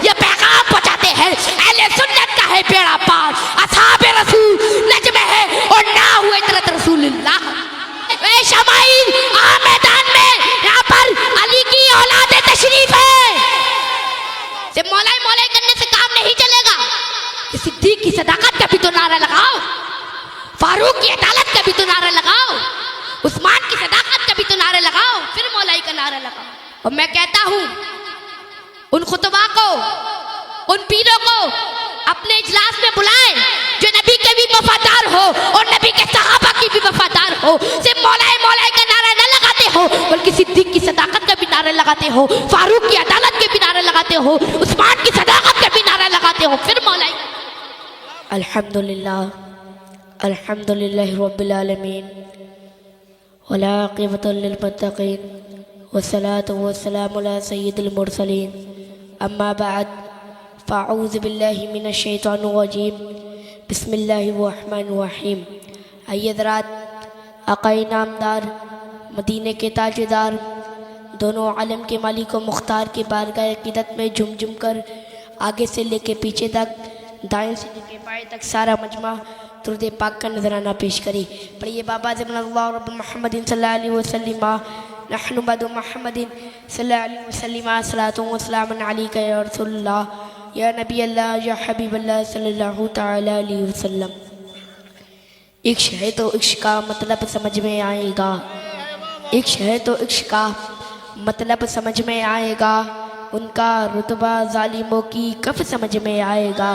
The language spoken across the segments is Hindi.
ये पैगाम पहुंचाते हैं। अहले सुन्नत का है बेड़ा पार, असहाबे रसूल नज्म है और ना हुए तरत रसूलुल्लाह। ए शमाइल आ मैदान में, यहाँ पर अली की औलाद तशरीफ है। सिर्फ मौलाई मौलाई करने से काम नहीं चलेगा। सिद्दीक की सदाकत का भी तो नारा लगाओ, फारूक की अदालत का भी तो नारा लगाओ, उस्मान की सदाकत का भी तो नारा लगाओ, फिर मौलाई का नारा लगाओ। और मैं कहता हूं उन खुतबा को, उन पीरों को अपने इजलास में बुलाएं जो नबी के भी वफादार हो और नबी के सहाबा की भी वफादार हो। सिर्फ मौलाई मौलाई का नारा न लगाते हो, बल्कि सिद्दीक की सदाकत का भी नारा लगाते हो, फारूक की अदालत के भी नारा लगाते हो, उस्मान की सदाकत का भी नारा लगाते हो, फिर मौलाई। अल्हम्दुलिल्लाह अल्हम्दुलिल्लाहि रब्बिल आलमीन वला आक़िबतुल लिल मुत्तक़ीन वस्सलातु वस्सलामु अला सय्यिदिल मुरसलीन अम्मा बाद फ़अऊज़ु बिल्लाहि मिनश शैतानिर रजीम बिस्मिल्लाहिर रहमानिर रहीम। आइए हज़रात, आक़ाए नामदार मदीने के ताजदार दोनों आलम के मालिक व मुख्तार की बारगाह अक़ीदत में झुम झुम कर आगे से लेके पीछे तक, दाएं से लेके बाएं तक सारा मजमा दुरूद पाक का नजराना पेश करी। पढ़िए बाबा ज़िमनल्लाहु रब्ब मुहम्मदिन सल्लल्लाहु अलैहि वसल्लम नहनु बदु मुहम्मदिन सल्लल्लाहु अलैहि वसल्लम सलातु व सलामुन अलैका या रसूलल्लाह या नबी अल्लाह या हबीब अल्लाह सल्लल्लाहु तआला अलैहि वसल्लम। इश्क है तो इश्क का मतलब समझ में आएगा, इश्क है तो इश्क का मतलब समझ में आएगा, उनका रुतबा जालिमों की कब समझ में आएगा,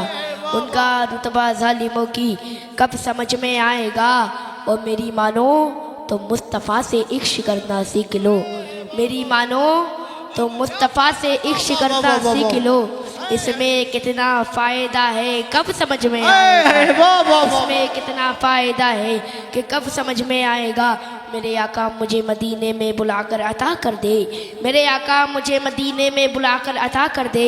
उनका रुतबा जालिमों की कब समझ में आएगा। और मेरी मानो तो मुस्तफ़ा से इश्क करना सीख लो, मेरी मानो तो मुस्तफ़ा से इश्क करना सीख लो, इसमें कितना फ़ायदा है कब समझ में आएगा, इसमें कितना फ़ायदा है कि कब समझ में आएगा। मेरे आका मुझे मदीने में बुलाकर अता कर दे, मेरे आका मुझे मदीने में बुलाकर अता कर दे,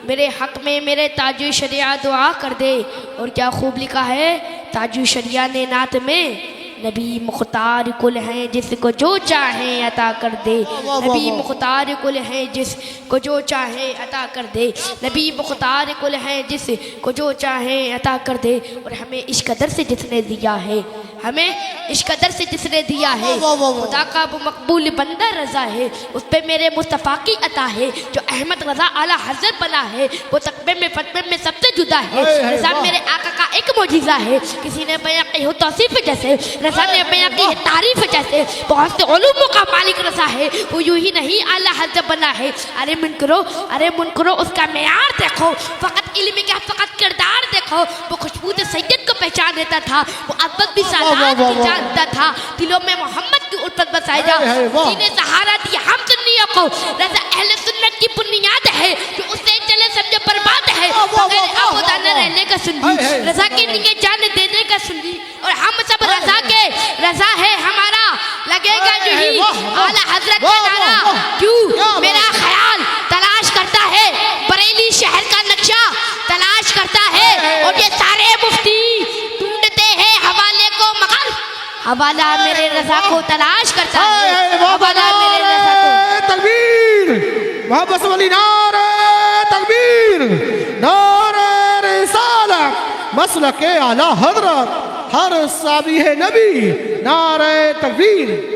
मेरे हक़ में मेरे ताजु शरिया दुआ कर दे। और क्या खूब लिखा है ताजु शरिया ने नात में, नबी मुख्तार कुल हैं जिसको जो चाहे अता कर दे, नबी मुख्तार कुल हैं जिसको जो चाहे अता कर दे, नबी मुख्तार कुल हैं जिसको जो चाहे अता कर दे। और हमें इस कदर से जिसने दिया है, हमें इस कदर से जिसने दिया है, खुदा का वो मकबूल बंदा रजा है, उस पे मेरे मुस्तफ़ा की अता है। जो अहमद रजा आला हज़रत बना है वो तकबे में फतवे में सबसे जुदा है। रजा मेरे आका का एक मौजिज़ा है, किसी ने बयां की हो तौसीफ जैसे, रजा ने बयां की है तारीफ जैसे। बहुत से उलूमों का मालिक रजा है, वो यूं ही नहीं आला हज़रत बना है। अरे मुन करो उसका मेयार देखो, फ़कत इल्म का फ़कत किरदार देखो। वो खुशबू से सैयद को पहचान देता था, वो अब्बत भी जानता था, दिलों में मोहम्मद की उल्फत बसाई जा, सीने सहारा दिया हम सुन्नियों को। रज़ा अहले सुन्नत की बुनियाद है, जो उससे चले समझे बर्बाद है। बगैर आबोदाना रहने का सुन्नी, रज़ा के लिए जान देने का सुन्नी। और हम सब रज़ा के, रज़ा है हमारा, लगेगा जो ही आला हज़रत का नारा। क्यों मेरा ख्याल तलाश करता है, बरेली शहर का नक्शा तलाश करता है, और ये सारे मुफ्ती ढूंढते हैं हवाले को, मगर हवाला मेरे रज़ा को तलाश करता है, हवाला मेरे रज़ा को। तकबीर मोहब्बत वाली नारे तकबीर, नारे रिसालत मसलके आला हज़रत हर साबी है नबी, नारे तकबीर।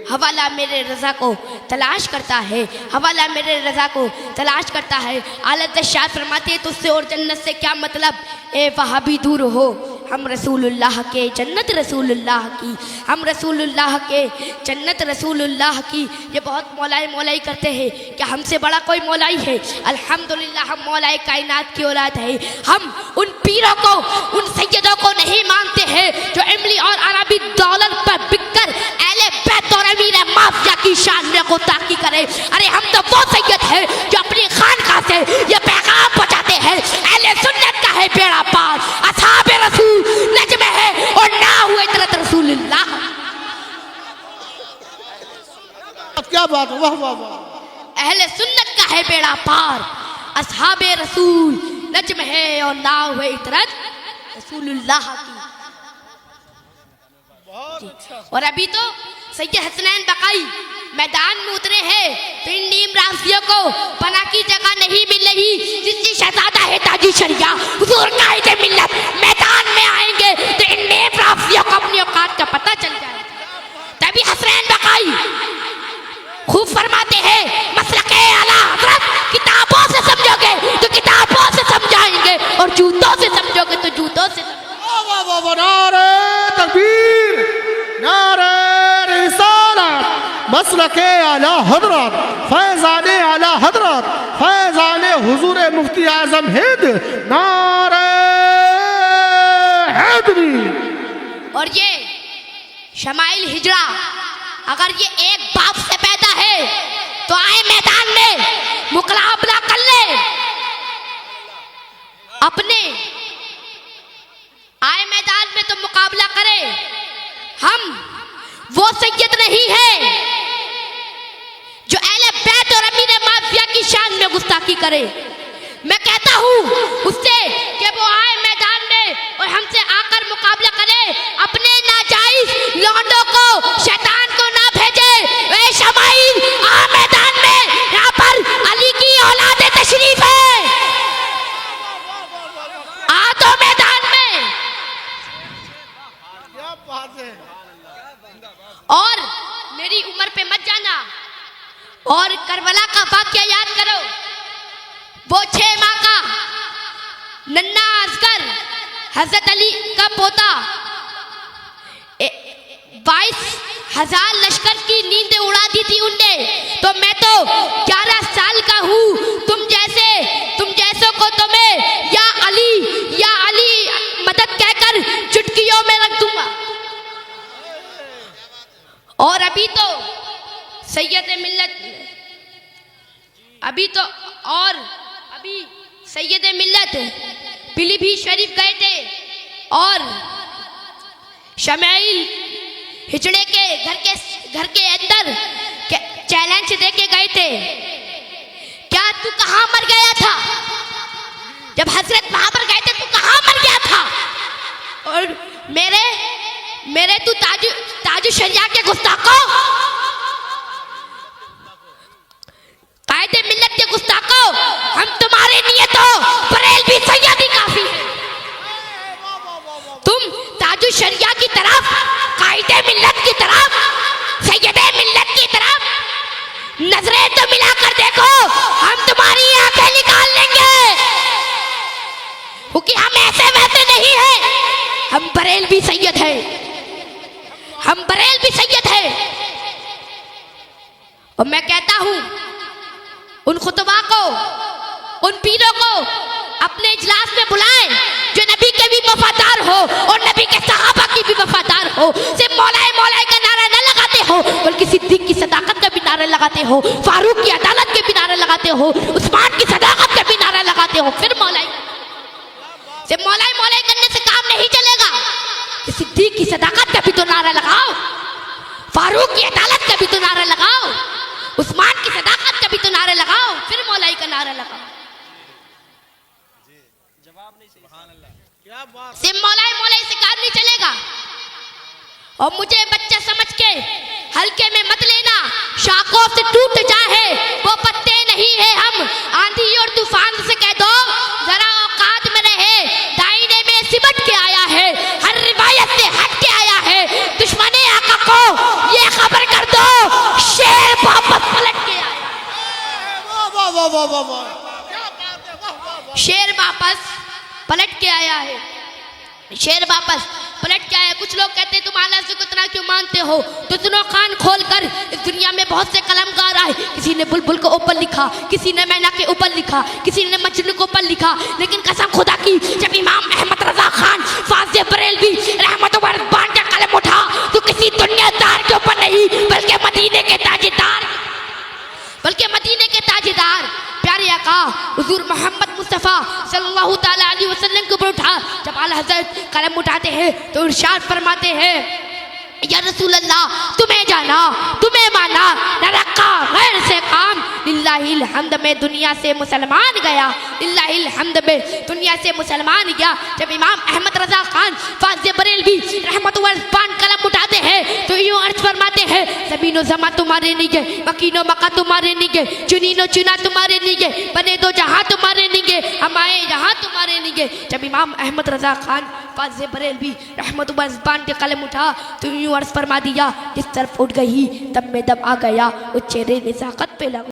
हवाला मेरे रज़ा को तलाश करता है, हवाला मेरे रज़ा को तलाश करता है। आलत शाह फरमाते हैं तुझसे और जन्नत से क्या मतलब, ए वहाबी दूर हो, हम रसूलुल्लाह के जन्नत रसूलुल्लाह की, हम रसूलुल्लाह के जन्नत रसूलुल्लाह की। ये बहुत मौलाई मौलाई करते हैं, क्या हमसे बड़ा कोई मौलाई है? अल्हम्दुलिल्लाह हम मौलाई कायनात की औलाद है। हम उन पीरों को, उन सैयदों को नहीं मानते हैं जो इमली और अरबी दौलत पर बिककर अहले बैत और अमीर माफिया की शान में गुस्ताखी करे। अरे हम तो वो सैयद है जो अपनी खानकाह से ये पैगाम पहुंचाते हैं, अहले सुन्नत का है बेड़ा पार, असहाबे रसूल नज्म है और ना हुए तरत रसूलुल्लाह। क्या बात, वाह वाह वाह। अहले सुन्नत का है बेड़ा पार, असहाबे रसूल नज्म है और ना हुए तरत रसूलुल्लाह की। और अभी तो सैयद हसनैन बकाई मैदान में उतरे हैं, तो इन नीम राशियों को पना की जगह नहीं मिल रही। की शरिया हुजूर कायदे मिल्लत मैदान में आएंगे तो इन नेक राफियों को अपनी औकात का पता चल जाएगा। तभी हसरैन बकाई खूब फरमाते हैं मसलके आला हज़रत किताबों से समझोगे तो किताबों से समझाएंगे और जूतों से समझोगे तो जूतों से। नारे तकबीर, नारे रिसालत, मसलके आला हज़रत, फैज़ाने आला हज़रत, फैज़ाने हुजूर मुफ्ती आज़म हिंद, नारे हैदरी। और ये शमाइल हिजरा अगर ये एक बाप से पैदा है तो आए मैदान में मुकाबला कर ले अपने, आए मैदान में तो मुकाबला करे। हम वो सैयद नहीं है जो अहले बैत और अमीर माफिया की शान में गुस्ताखी करे। मैं कहता हूँ उससे कि वो आए मैदान में और हमसे आकर मुकाबला करे, अपने नाजायज लौंडों को, शैतान को ना भेजे। ए शमाइल आ मैदान में, यहाँ पर अली की औलाद तशरीफ है, आ तो मैदान में। क्या बात है। और मेरी उम्र पे मत जाना और करबला का वाकया याद करो। वो 6 माह का नन्ना असगर हजरत अली का पोता 22,000 लश्कर की नींद उड़ा दी थी उनने। तो मैं तो 11 साल का हूँ। तुम जैसों को तो मैं या अली मदद कहकर चुटकियों में रख दूंगा। और अभी सैयद मिल्लत पीलीभीत शरीफ गए थे और शमाइल हिजड़े के घर के अंदर चैलेंज देके गए थे, क्या तू कहां मर गया था? जब हजरत वहां पर गए थे तू कहां मर गया था? और मेरे तू ताजु शरिया के गुस्ताखों, कायदे मिल्लत के गुस्ताखों, हम तुम्हारे लिए तो बरेलवी सैयदी काफी है। तुम ताजु शरिया की तरफ, कायदे मिल्लत की तरफ, सैयदे मिल्लत की तरफ नजरें तो मिलाकर देखो, हम तुम्हारी आंखें निकाल लेंगे। क्योंकि हम ऐसे वैसे नहीं है, हम बरेलवी सैयद है, हम बरेलवी सैयद है। और मैं कहता हूं उन खुतबा को, उन पीरों को अपने इजलास में बुलाएं जो नबी के भी वफादार हो और नबी के सहाबा की भी वफादार हो। सिर्फ मौलाए का नारा न लगाते हो बल्कि सिद्दीक की सदाकत का भी नारा लगाते हो, फारूक की अदालत के भी नारा लगाते हो, उस्मान की सदाकत का भी नारा लगाते हो। फिर सिर्फ मौलाए करने से काम नहीं चलेगा। सिद्दीक की सदाकत का भी तो नारा लगाओ, फारूक की अदालत का भी तो नारा लगाओ, उस्मान की सदाकत का भी तो नारा लगाओ, फिर मौलाई का नारा लगाओ। सिर्फ मौलाई से काम नहीं चलेगा। और मुझे बच्चा समझ के हल्के में मत लेना, शाखों से टूट जाए वो पत्ते नहीं है हम। आंधी और तूफान से कह दो जरा औकात में रहे, दाईने में सिमट के आया है, हर रिवायत से हट के आया है। दुश्मने आका को ये खबर कर दो, शेर वापस पलट के आया। शेर वापस पलट के आया है, शेर वापस पलट के आया। कुछ लोग कहते हैं तुम आला से कितना क्यों मानते हो? तो सुनो कान खोल कर, इस दुनिया में बहुत से कलमकार आए। किसी ने बुलबुल को ऊपर लिखा, किसी ने मैना के ऊपर लिखा, किसी ने मजनू को ऊपर लिखा। लेकिन कसम खुदा की, जब इमाम अहमद रजा खान फाज़े बरेलवी रहमत व रिज़वान का कलम उठा तो किसी दुनियादार के ऊपर नहीं बल्कि मदीने के ताजेदार प्यारे आका हुजूर मोहम्मद मुस्तफ़ा सल्लल्लाहु ताला अलैहि वसल्लम के ऊपर उठा। जब आला हज़रत कलम उठाते हैं तो इरशाद फरमाते हैं, या रसूल अल्लाह तुम्हें जाना, तुम्हें माना, न रखा गैर से काम। लिल्लाहिल हम्द में दुनिया से मुसलमान गया, लिल्लाहिल हम्द में दुनिया से मुसलमान गया। जब इमाम अहमद रजा खान फाज़े बरेलवी रहमत व रिज़वान कलम उठाते हैं तो यूँ अर्ज फरमाते हैं, ज़मीनो ज़मा तुम्हारे नहीं गए, मकीनो मका तुम्हारे नहीं गए, चुनीनो चुना तुम्हारे नहीं गए, बने दो जहाँ तुम्हारे नहीं गए, हम आए यहाँ तुम्हारे के जब इमाम अहमद रजा खान फाज़ बरेलवी रहमतुल्लाह ज़बान पे कलम उठा तो यूं अर्ज़ फरमा दिया, जिस तरफ उठ गई तब में दम आ गया, उस चेहरे नज़ाकत पे लगा।